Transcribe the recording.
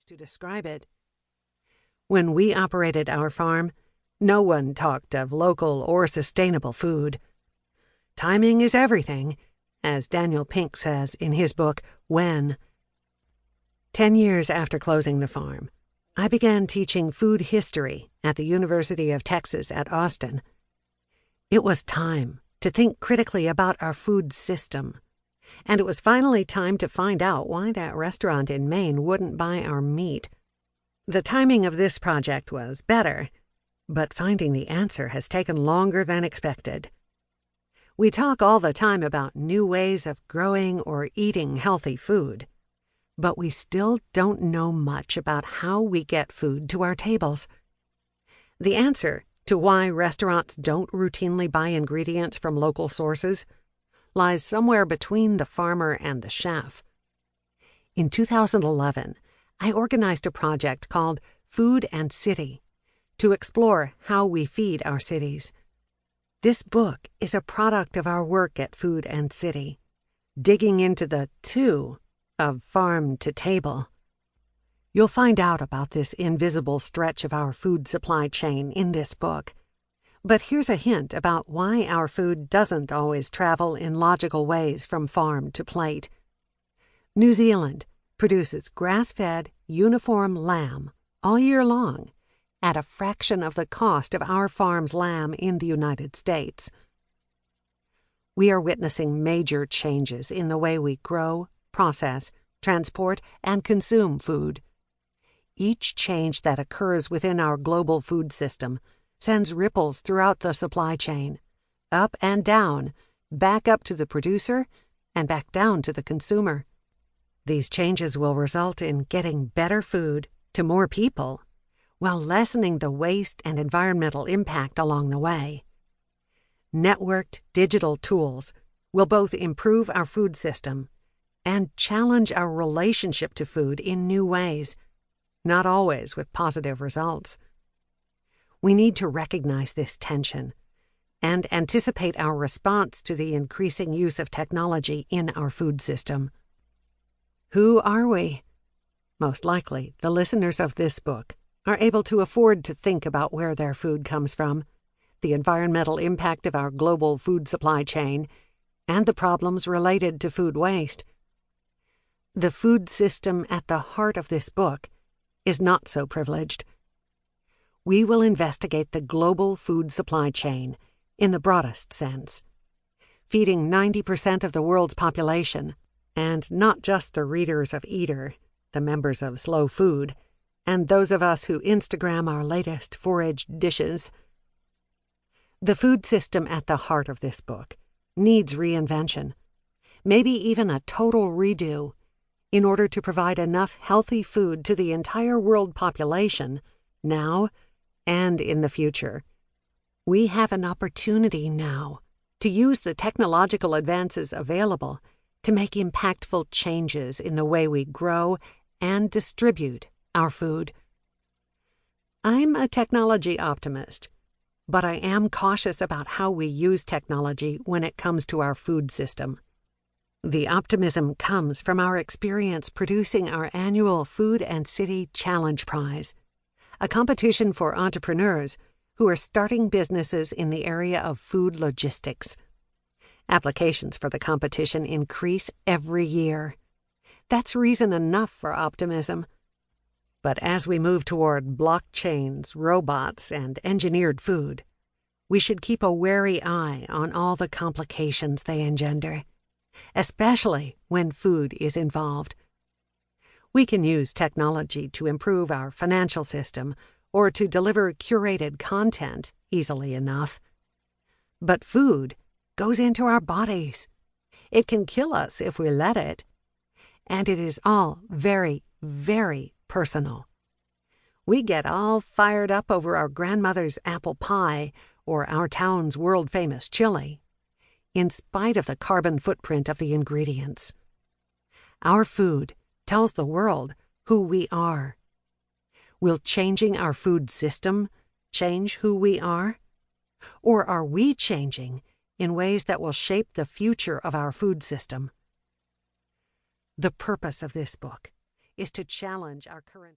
to describe it. When we operated our farm, no one talked of local or sustainable food. Timing is everything, as Daniel Pink says in his book, When. 10 years after closing the farm, I began teaching food history at the University of Texas at Austin. It was time to think critically about our food system, and it was finally time to find out why that restaurant in Maine wouldn't buy our meat. The timing of this project was better, but finding the answer has taken longer than expected. We talk all the time about new ways of growing or eating healthy food, but we still don't know much about how we get food to our tables. The answer to why restaurants don't routinely buy ingredients from local sources lies somewhere between the farmer and the chef. In 2011, I organized a project called Food and City to explore how we feed our cities. This book is a product of our work at Food and City, digging into the "to" of farm to table. You'll find out about this invisible stretch of our food supply chain in this book. But here's a hint about why our food doesn't always travel in logical ways from farm to plate. New Zealand produces grass-fed, uniform lamb all year long at a fraction of the cost of our farm's lamb in the United States. We are witnessing major changes in the way we grow, process, transport, and consume food. Each change that occurs within our global food system sends ripples throughout the supply chain, up and down, back up to the producer, and back down to the consumer. These changes will result in getting better food to more people, while lessening the waste and environmental impact along the way. Networked digital tools will both improve our food system and challenge our relationship to food in new ways, not always with positive results. We need to recognize this tension and anticipate our response to the increasing use of technology in our food system. Who are we? Most likely, the listeners of this book are able to afford to think about where their food comes from, the environmental impact of our global food supply chain, and the problems related to food waste. The food system at the heart of this book is not so privileged. We will investigate the global food supply chain in the broadest sense, feeding 90% of the world's population, and not just the readers of Eater, the members of Slow Food, and those of us who Instagram our latest foraged dishes. The food system at the heart of this book needs reinvention, maybe even a total redo, in order to provide enough healthy food to the entire world population now and in the future. We have an opportunity now to use the technological advances available to make impactful changes in the way we grow and distribute our food. I'm a technology optimist, but I am cautious about how we use technology when it comes to our food system. The optimism comes from our experience producing our annual Food and City Challenge Prize, a competition for entrepreneurs who are starting businesses in the area of food logistics. Applications for the competition increase every year. That's reason enough for optimism. But as we move toward blockchains, robots, and engineered food, we should keep a wary eye on all the complications they engender, especially when food is involved. We can use technology to improve our financial system or to deliver curated content easily enough. But food goes into our bodies. It can kill us if we let it. And it is all very, very personal. We get all fired up over our grandmother's apple pie or our town's world-famous chili, in spite of the carbon footprint of the ingredients. Our food tells the world who we are. Will changing our food system change who we are? Or are we changing in ways that will shape the future of our food system? The purpose of this book is to challenge our current